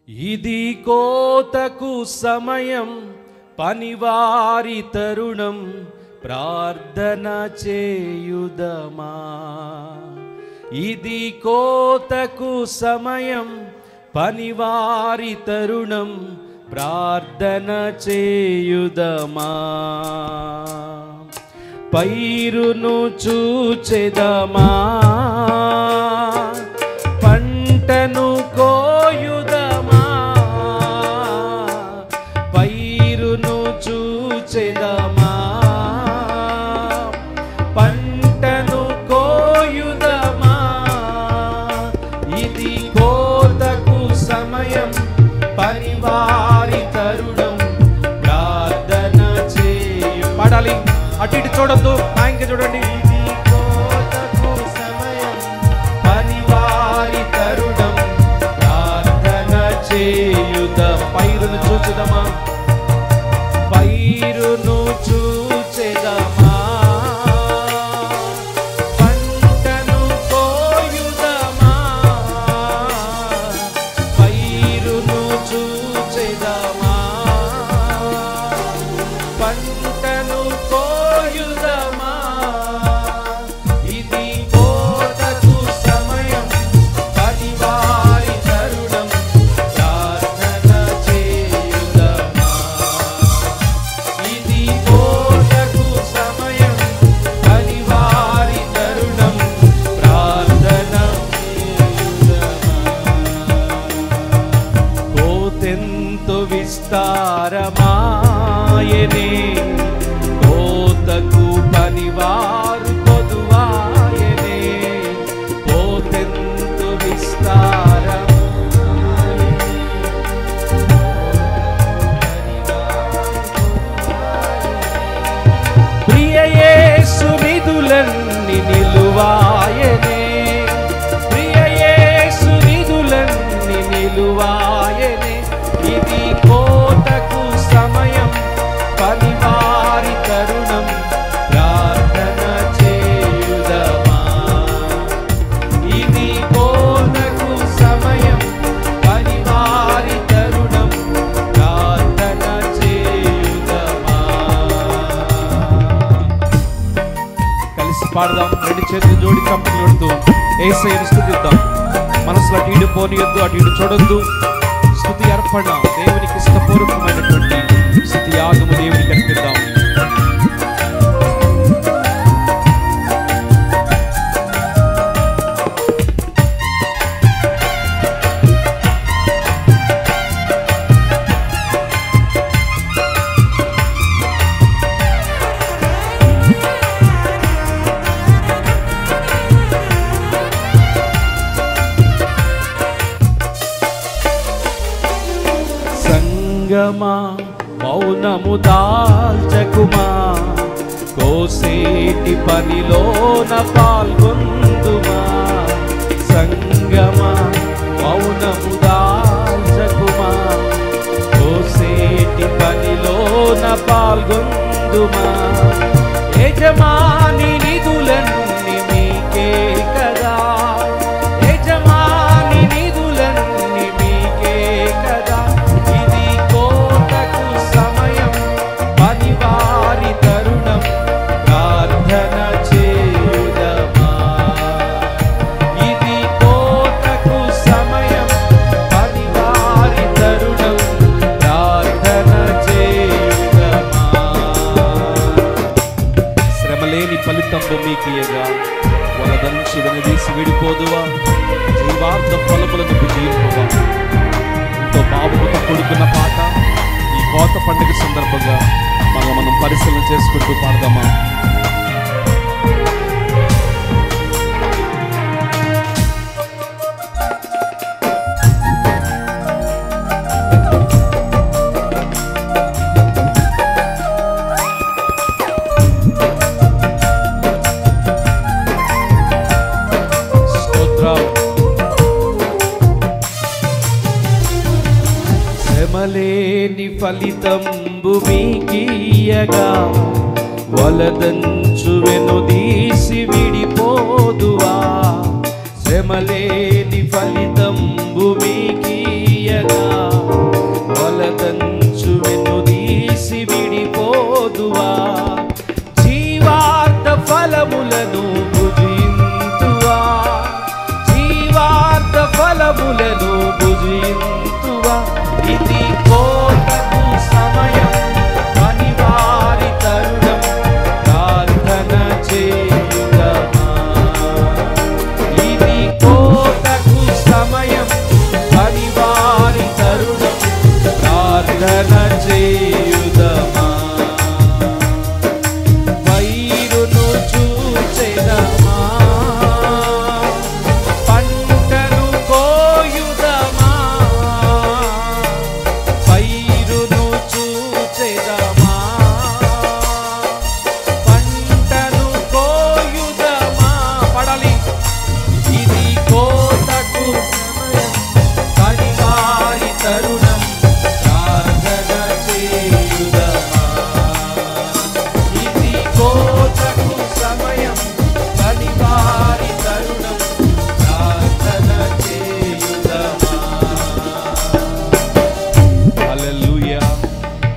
ఇది కోతకు సమయం, పనివారి తరుణం, ప్రార్థన చేయుదమా. ఇది కోతకు సమయం, పనివారి తరుణం, ప్రార్థన చేయుదమా. పైరును చూచెదమా, పంటను కోయుదమా. పైరును చూచెదమా, పంటను కోయుదమా. ఇది కోతకు సమయం, పనివారి తరుణం, ప్రార్థన చేయు. పాడాలి, అటు ఇటు చూడొద్దు, ఆయనకి చూడండి. ఇది కోతకు సమయం, పనివారి తరుణం, ప్రార్థన చేయుద. పైరును చూచుదమా, పైరును చూచెదమా, పంటను కోయుదమా. పైరును చూచెదమా, పంటను కోయుదమా. ఇది కోతకు సమయం, పనివారి తరుణం, ప్రార్థన చేయుదమా. ఇది కోతకు సమయం, పనివారి తరుణం, ప్రార్థన చేయుదమా. కోతెంతో విస్తారమాయనే, కోతకు పనివారు కొదువాయనే. కోతెంతో విస్తారమాయనే, ప్రియ యేసు నిధులన్నీ నిలువాయనే. ప్రియ యేసు నిధులన్నీ నిలువాయనే. ఇది కోతకు సమయం, పనివారి తరుణం, ప్రార్థన చేయుదమా. ఇది కోతకు సమయం, పనివారి తరుణం, ప్రార్థన చేయుదమా. కలిసి పాడదాం, రెండు చేతులు జోడి చప్పట్లు కొడుతూ యేసయ్యను స్తుతిద్దాం. మనసులో అటు ఇటు పోనీయొద్దు, అటు ఇటు చూడొద్దు. స్తుతి అర్పణ, దేవునికి ఇష్టపూర్వకమైనటువంటి స్తుతి యాగము దేవునికి అర్పిద్దాం. సంగమా మౌనము దాల్చకుమా, కోసేటి పనిలోన పాల్గొందుమా. సంగమా మౌనము దాల్చకుమా, కోసేటి పనిలోన పాల్గొందుమా. యజమాని నిధులన్నీ మీకే కదా, యజమాని నిధులన్నీ మీకే కదా. ఇది కోతకు సమయం, పనివారి తరుణం, ప్రార్థన చేయుదమా. ఇది కోతకు సమయం, పనివారి తరుణం, ప్రార్థన చేయుదమా. శ్రమలేని ఫలితంబు మీకియగా, వలదంచి వెనదీసి విడిపోదువా. జీవార్థ ఫలములను భుజింపువా. ఎంతో బాబుతో కూడుకున్న పాట ఈ కోత పండుగ సందర్భంగా మనం పరిశీలన చేసుకుంటూ పాడదామా. శ్రమలేని ఫలితంబు మీకియగా, వలదంచు వెనుదీసి విడిపోదువా. శ్రమలేని ఫలితం